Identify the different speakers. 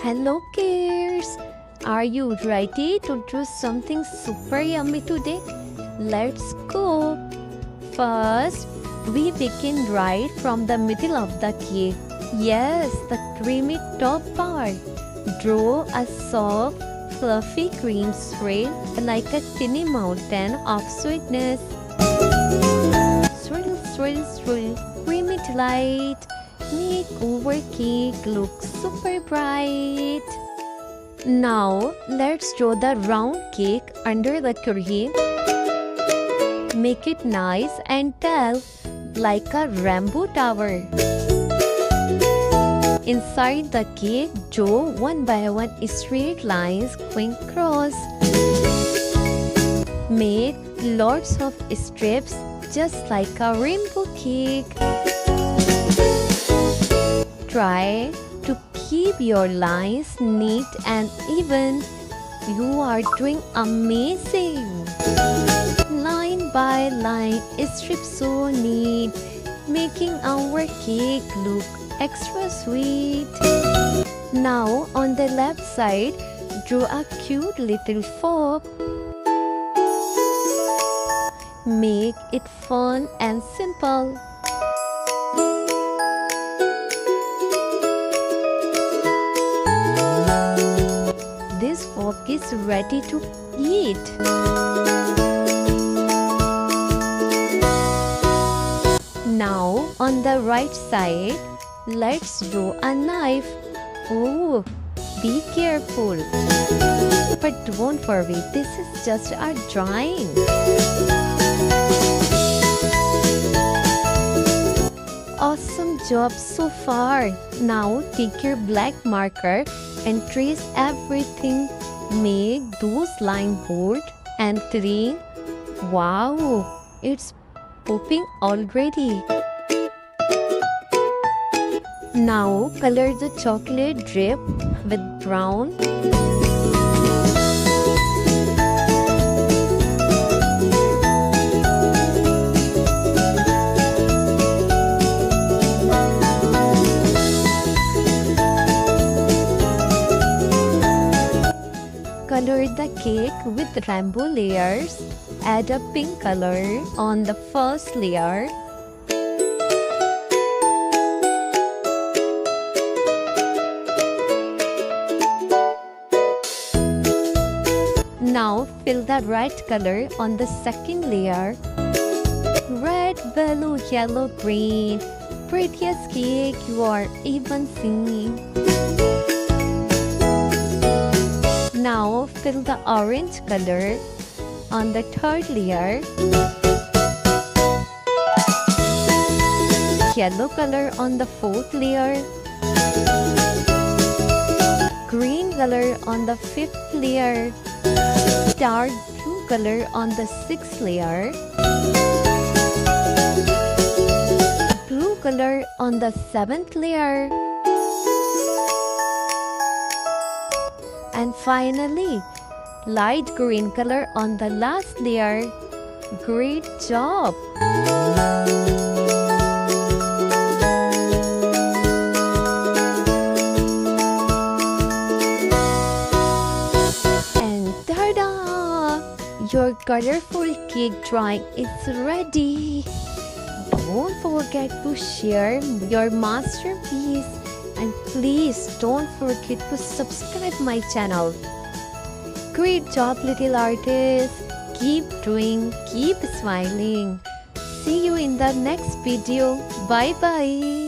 Speaker 1: Hello kids! Are you ready to do something super yummy today? Let's go! First, we begin right from the middle of the cake. Yes, the creamy top part. Draw a soft, fluffy cream swirl like a tiny mountain of sweetness. Swirl, swirl, swirl, creamy delight. Make our cake look super bright. Now, let's draw the round cake under the cream. Make it nice and tall, like a rainbow tower. Inside the cake, draw one by one straight lines going across. Make lots of strips just like a rainbow cake. Try to keep your lines neat and even. You are doing amazing. Line by line, strips so neat, making our cake look extra sweet. Now on the left side, draw a cute little fork. Make it fun and simple. This fork is ready to eat. Now on the right side, let's draw a knife. Oh, be careful. But don't worry, this is just a drawing. Awesome job so far. Now take your black marker and trace everything. Make those lines bold and clean. Wow, it's popping already. Now color the chocolate drip with brown. Color the cake with rainbow layers. Add a pink color on the first layer. Now fill the red color on the second layer. Red, blue, yellow, green. Prettiest cake you are even seen. Now fill the orange color on the third layer. Yellow color on the fourth layer. Green color on the fifth layer. Dark blue color on the sixth layer. Blue color on the seventh layer. And finally, light green color on the last layer. Great job! And ta-da! Your colorful cake drawing is ready. Don't forget to share your masterpiece. And please don't forget to subscribe my channel. Great job, little artist. Keep doing, keep smiling. See you in the next video. Bye bye.